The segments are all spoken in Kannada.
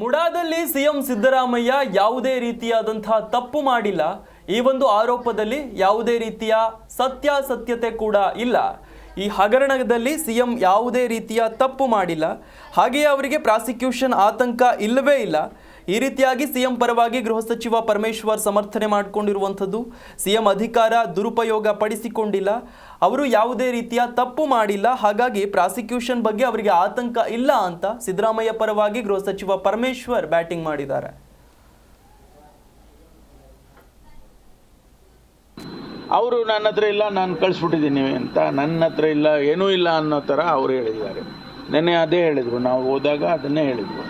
ಮುಡಾದಲ್ಲಿ ಸಿಎಂ ಸಿದ್ದರಾಮಯ್ಯ ಯಾವುದೇ ರೀತಿಯಾದಂತಹ ತಪ್ಪು ಮಾಡಿಲ್ಲ. ಈ ಒಂದು ಆರೋಪದಲ್ಲಿ ಯಾವುದೇ ರೀತಿಯ ಸತ್ಯಾಸತ್ಯತೆ ಕೂಡ ಇಲ್ಲ. ಈ ಹಗರಣದಲ್ಲಿ ಸಿಎಂ ಯಾವುದೇ ರೀತಿಯ ತಪ್ಪು ಮಾಡಿಲ್ಲ. ಹಾಗೆಯೇ ಅವರಿಗೆ ಪ್ರಾಸಿಕ್ಯೂಷನ್ ಆತಂಕ ಇಲ್ಲವೇ ಇಲ್ಲ. ಈ ರೀತಿಯಾಗಿ ಸಿಎಂ ಪರವಾಗಿ ಗೃಹ ಸಚಿವ ಪರಮೇಶ್ವರ್ ಸಮರ್ಥನೆ ಮಾಡಿಕೊಂಡಿರುವಂಥದ್ದು. ಸಿಎಂ ಅಧಿಕಾರ ದುರುಪಯೋಗ ಪಡಿಸಿಕೊಂಡಿಲ್ಲ, ಅವರು ಯಾವುದೇ ರೀತಿಯ ತಪ್ಪು ಮಾಡಿಲ್ಲ, ಹಾಗಾಗಿ ಪ್ರಾಸಿಕ್ಯೂಷನ್ ಬಗ್ಗೆ ಅವರಿಗೆ ಆತಂಕ ಇಲ್ಲ ಅಂತ ಸಿದ್ದರಾಮಯ್ಯ ಪರವಾಗಿ ಗೃಹ ಸಚಿವ ಪರಮೇಶ್ವರ್ ಬ್ಯಾಟಿಂಗ್ ಮಾಡಿದ್ದಾರೆ. ಅವರು ನನ್ನ ಹತ್ರ ಇಲ್ಲ, ನಾನು ಕಳಿಸ್ಬಿಟ್ಟಿದ್ದೀನಿ ಅಂತ, ನನ್ನ ಹತ್ರ ಇಲ್ಲ, ಏನೂ ಇಲ್ಲ ಅನ್ನೋ ಥರ ಅವರು ಹೇಳಿದ್ದಾರೆ. ನೆನ್ನೆ ಅದೇ ಹೇಳಿದರು, ನಾವು ಹೋದಾಗ ಅದನ್ನೇ ಹೇಳಿದರು.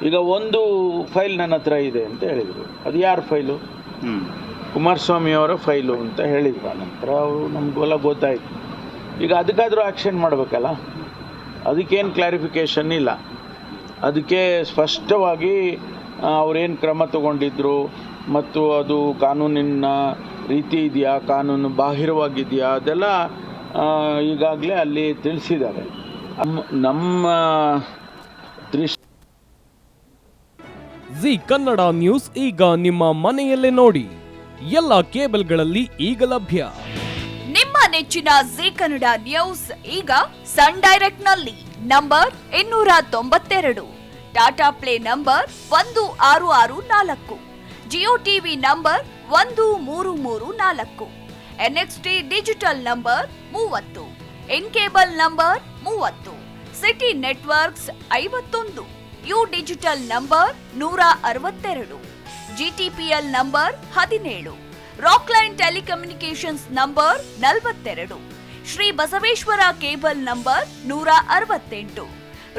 ಈಗ ಒಂದು ಫೈಲ್ ನನ್ನ ಹತ್ರ ಇದೆ ಅಂತ ಹೇಳಿದರು. ಅದು ಯಾರ ಫೈಲು? ಕುಮಾರಸ್ವಾಮಿ ಅವರ ಫೈಲು ಅಂತ ಹೇಳಿದ್ರು. ನಂತರ ಅವರು ನಮಗೆಲ್ಲ ಗೊತ್ತಾಯಿತು. ಈಗ ಅದಕ್ಕಾದರೂ ಆ್ಯಕ್ಷನ್ ಮಾಡಬೇಕಲ್ಲ, ಅದಕ್ಕೇನು ಕ್ಲಾರಿಫಿಕೇಷನ್ ಇಲ್ಲ. ಅದಕ್ಕೆ ಸ್ಪಷ್ಟವಾಗಿ ಅವರೇನು ಕ್ರಮ ತಗೊಂಡಿದ್ರು ಮತ್ತು ಅದು ಕಾನೂನಿನ ರೀತಿ ಇದೆಯಾ, ಕಾನೂನು ಬಾಹಿರವಾಗಿದೆಯಾ, ಅದೆಲ್ಲ ಈಗಾಗಲೇ ಅಲ್ಲಿ ತಿಳಿಸಿದ್ದಾರೆ. ನಮ್ಮ ದೃಷ್ಟಿ ಜಿ ಕನ್ನಡ ನ್ಯೂಸ್ ಈಗ ನಿಮ್ಮ ಮನೆಯಲ್ಲೇ ನೋಡಿ. ಎಲ್ಲ ಕೇಬಲ್ಗಳಲ್ಲಿ ಈಗ ಲಭ್ಯ. ನಿಮ್ಮ ನೆಚ್ಚಿನ ಜಿ ಕನ್ನಡ ನ್ಯೂಸ್ ಈಗ ಸನ್ ಡೈರೆಕ್ಟ್ ನಲ್ಲಿ number 292, Tata play number 1664, Jio TV number 1334, NXT digital number 30, in cable number 30, city networks 51, U digital number 162, GTPL number 17, Rockline telecommunications number 42, Shri Basaveshwara cable number 168,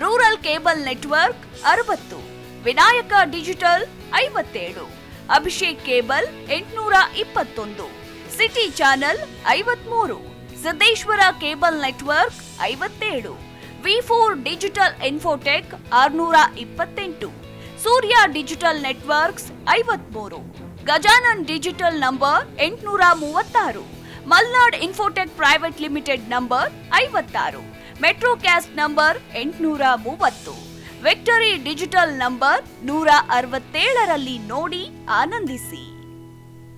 rural cable network 60, Vinayaka digital 57, Abhishek cable 821, city channel 53, Siddeshwara cable network 57, ವಿ4 digital infotech 628, Surya digital networks 53, Gajanan digital number 836, Malnad infotech private limited number 56, metrocast number 830, victory digital number 167ರಲ್ಲಿ ನೋಡಿ ಆನಂದಿಸಿ.